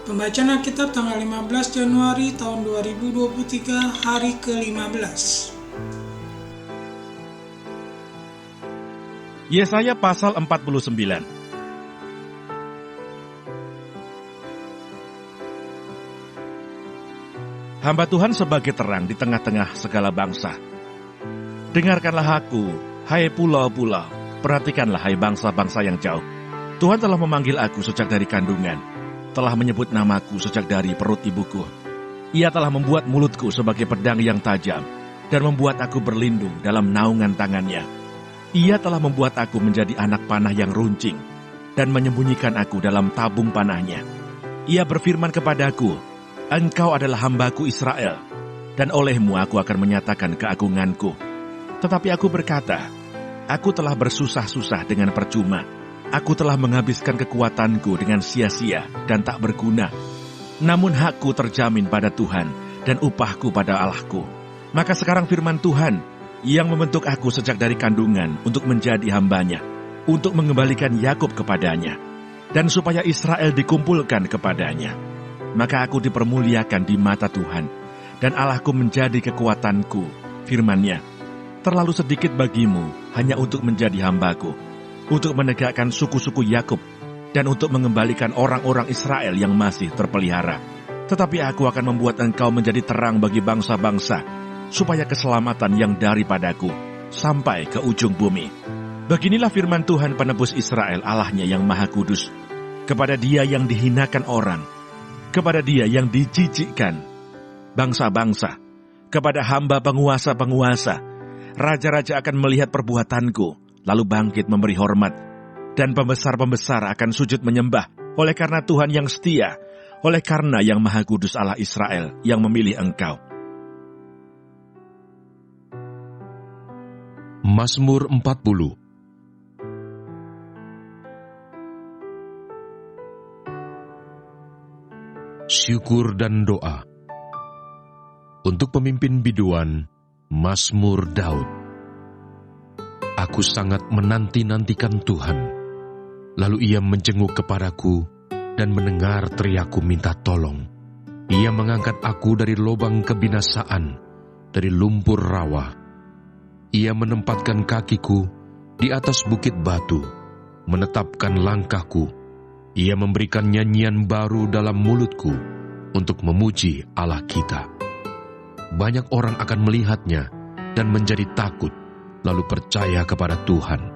Pembacaan Alkitab tanggal 15 Januari tahun 2023, hari ke-15. Yesaya pasal 49. Hamba Tuhan sebagai terang di tengah-tengah segala bangsa. Dengarkanlah aku, hai pulau-pulau, perhatikanlah hai bangsa-bangsa yang jauh. Tuhan telah memanggil aku sejak dari kandungan, telah menyebut namaku sejak dari perut ibuku. Ia telah membuat mulutku sebagai pedang yang tajam, dan membuat aku berlindung dalam naungan tangannya. Ia telah membuat aku menjadi anak panah yang runcing, dan menyembunyikan aku dalam tabung panahnya. Ia berfirman kepadaku, "Engkau adalah hambaku Israel, dan olehmu aku akan menyatakan keagunganku." Tetapi aku berkata, aku telah bersusah-susah dengan percuma. Aku telah menghabiskan kekuatanku dengan sia-sia dan tak berguna. Namun hakku terjamin pada Tuhan dan upahku pada Allahku. Maka sekarang firman Tuhan yang membentuk aku sejak dari kandungan untuk menjadi hambanya, untuk mengembalikan Yakub kepadanya, dan supaya Israel dikumpulkan kepadanya. Maka aku dipermuliakan di mata Tuhan, dan Allahku menjadi kekuatanku. Firman-Nya, terlalu sedikit bagimu hanya untuk menjadi hambaku, untuk menegakkan suku-suku Yakub, dan untuk mengembalikan orang-orang Israel yang masih terpelihara. Tetapi aku akan membuat engkau menjadi terang bagi bangsa-bangsa, supaya keselamatan yang daripadaku sampai ke ujung bumi. Beginilah firman Tuhan penebus Israel, Allahnya yang Maha Kudus. Kepada Dia yang dihinakan orang, kepada Dia yang dijijikkan bangsa-bangsa, kepada hamba penguasa-penguasa, raja-raja akan melihat perbuatanku, lalu bangkit memberi hormat, dan pembesar-pembesar akan sujud menyembah, oleh karena Tuhan yang setia, oleh karena yang Maha Kudus Allah Israel yang memilih engkau. Mazmur 40. Syukur dan doa. Untuk pemimpin biduan, Mazmur Daud. Aku sangat menanti-nantikan Tuhan. Lalu Ia menjenguk kepadaku dan mendengar teriakku minta tolong. Ia mengangkat aku dari lubang kebinasaan, dari lumpur rawa. Ia menempatkan kakiku di atas bukit batu, menetapkan langkahku. Ia memberikan nyanyian baru dalam mulutku untuk memuji Allah kita. Banyak orang akan melihatnya dan menjadi takut, lalu percaya kepada Tuhan.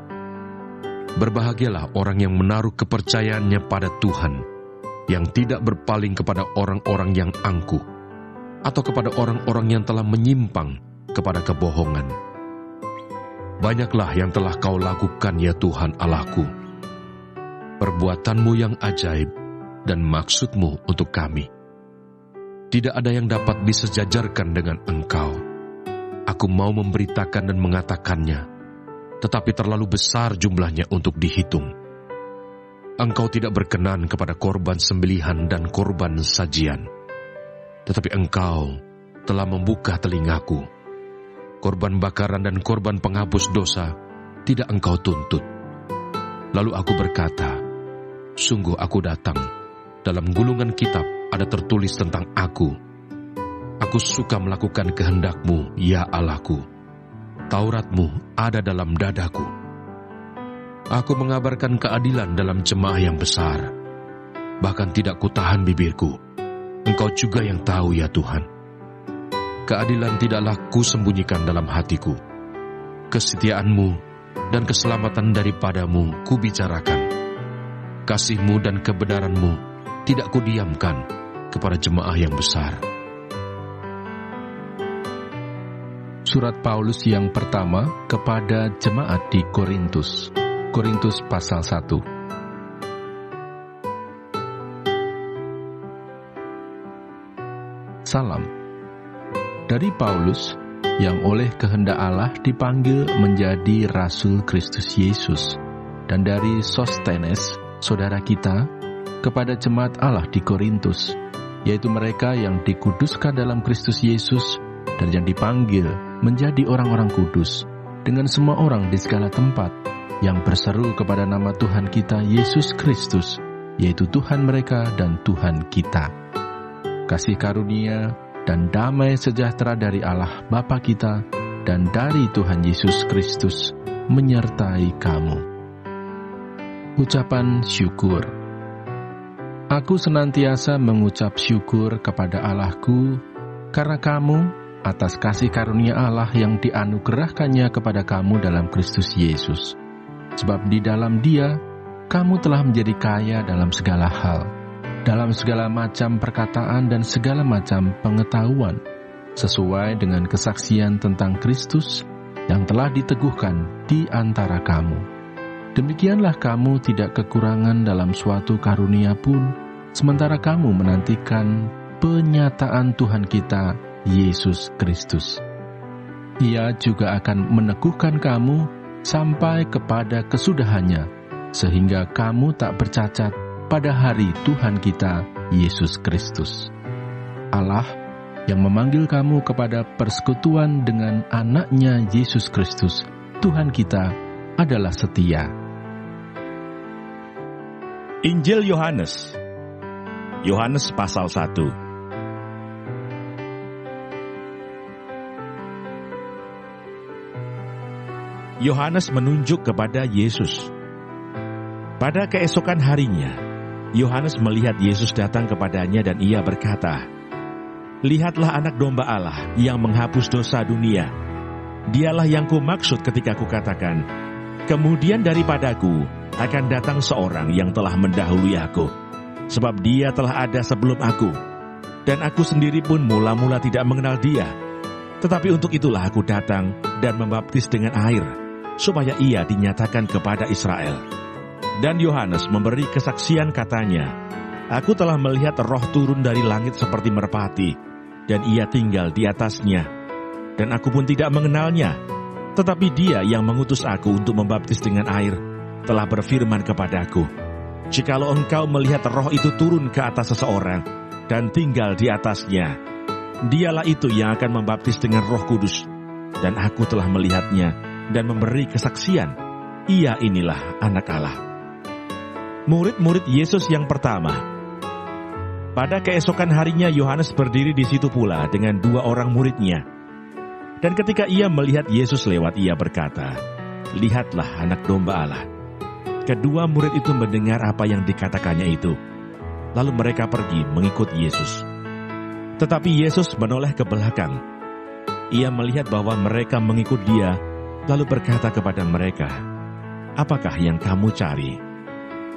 Berbahagialah orang yang menaruh kepercayaannya pada Tuhan, yang tidak berpaling kepada orang-orang yang angkuh, atau kepada orang-orang yang telah menyimpang kepada kebohongan. Banyaklah yang telah Kau lakukan, ya Tuhan Allahku, perbuatan-Mu yang ajaib dan maksud-Mu untuk kami. Tidak ada yang dapat disejajarkan dengan Engkau. Aku mau memberitakan dan mengatakannya, tetapi terlalu besar jumlahnya untuk dihitung. Engkau tidak berkenan kepada korban sembelihan dan korban sajian, tetapi Engkau telah membuka telingaku. Korban bakaran dan korban penghapus dosa tidak Engkau tuntut. Lalu aku berkata, sungguh aku datang, dalam gulungan kitab ada tertulis tentang aku. Aku suka melakukan kehendak-Mu, ya Allahku. Taurat-Mu ada dalam dadaku. Aku mengabarkan keadilan dalam jemaah yang besar. Bahkan tidak kutahan bibirku. Engkau juga yang tahu, ya Tuhan. Keadilan tidaklah kusembunyikan dalam hatiku. Kesetiaan-Mu dan keselamatan daripada-Mu kubicarakan. Kasih-Mu dan kebenaran-Mu tidak kudiamkan kepada jemaah yang besar. Surat Paulus yang pertama kepada jemaat di Korintus. Korintus pasal 1. Salam. Dari Paulus, yang oleh kehendak Allah dipanggil menjadi Rasul Kristus Yesus, dan dari Sostenes, saudara kita, kepada jemaat Allah di Korintus, yaitu mereka yang dikuduskan dalam Kristus Yesus, dan yang dipanggil menjadi orang-orang kudus, dengan semua orang di segala tempat, yang berseru kepada nama Tuhan kita Yesus Kristus, yaitu Tuhan mereka dan Tuhan kita. Kasih karunia dan damai sejahtera dari Allah Bapa kita dan dari Tuhan Yesus Kristus menyertai kamu. Ucapan syukur. Aku senantiasa mengucap syukur kepada Allahku karena kamu atas kasih karunia Allah yang dianugerahkannya kepada kamu dalam Kristus Yesus. Sebab di dalam Dia, kamu telah menjadi kaya dalam segala hal, dalam segala macam perkataan dan segala macam pengetahuan, sesuai dengan kesaksian tentang Kristus yang telah diteguhkan di antara kamu. Demikianlah kamu tidak kekurangan dalam suatu karunia pun, sementara kamu menantikan penyataan Tuhan kita, Yesus Kristus. Ia juga akan meneguhkan kamu sampai kepada kesudahannya, sehingga kamu tak bercacat pada hari Tuhan kita, Yesus Kristus. Allah yang memanggil kamu kepada persekutuan dengan anaknya Yesus Kristus, Tuhan kita, adalah setia. Injil Yohanes. Yohanes pasal 1. Yohanes menunjuk kepada Yesus. Pada keesokan harinya, Yohanes melihat Yesus datang kepadanya dan ia berkata, "Lihatlah anak domba Allah yang menghapus dosa dunia. Dialah yang kumaksud ketika kukatakan, kemudian daripadaku akan datang seorang yang telah mendahului aku, sebab dia telah ada sebelum aku, dan aku sendiri pun mula-mula tidak mengenal dia. Tetapi untuk itulah aku datang dan membaptis dengan air, supaya ia dinyatakan kepada Israel." Dan Yohanes memberi kesaksian katanya, "Aku telah melihat roh turun dari langit seperti merpati, dan ia tinggal di atasnya. Dan aku pun tidak mengenalnya, tetapi dia yang mengutus aku untuk membaptis dengan air, telah berfirman kepadaku, jikalau engkau melihat roh itu turun ke atas seseorang, dan tinggal di atasnya, dialah itu yang akan membaptis dengan Roh Kudus. Dan aku telah melihatnya, dan memberi kesaksian, ia inilah anak Allah." Murid-murid Yesus yang pertama. Pada keesokan harinya Yohanes berdiri di situ pula dengan 2 orang muridnya. Dan ketika ia melihat Yesus lewat, ia berkata, "Lihatlah anak domba Allah." Kedua murid itu mendengar apa yang dikatakannya itu. Lalu mereka pergi mengikut Yesus. Tetapi Yesus menoleh ke belakang. Ia melihat bahwa mereka mengikut dia, lalu berkata kepada mereka, "Apakah yang kamu cari?"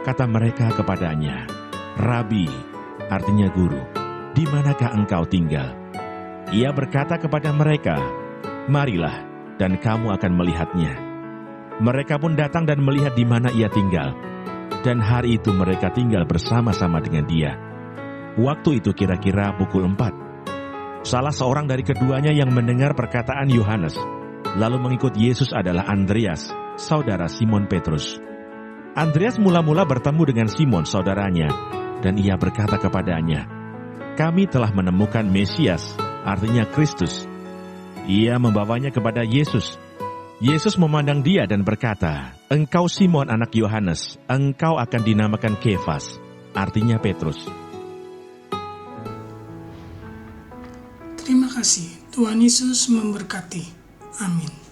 Kata mereka kepadanya, "Rabi," artinya guru, "di manakah engkau tinggal?" Ia berkata kepada mereka, "Marilah, dan kamu akan melihatnya." Mereka pun datang dan melihat di mana ia tinggal. Dan hari itu mereka tinggal bersama-sama dengan dia. Waktu itu kira-kira pukul 4. Salah seorang dari keduanya yang mendengar perkataan Yohanes, lalu mengikut Yesus adalah Andreas, saudara Simon Petrus. Andreas mula-mula bertemu dengan Simon saudaranya, dan ia berkata kepadanya, "Kami telah menemukan Mesias," artinya Kristus. Ia membawanya kepada Yesus. Yesus memandang dia dan berkata, "Engkau Simon anak Yohanes, engkau akan dinamakan Kefas," artinya Petrus. Terima kasih. Tuhan Yesus memberkati. Amin.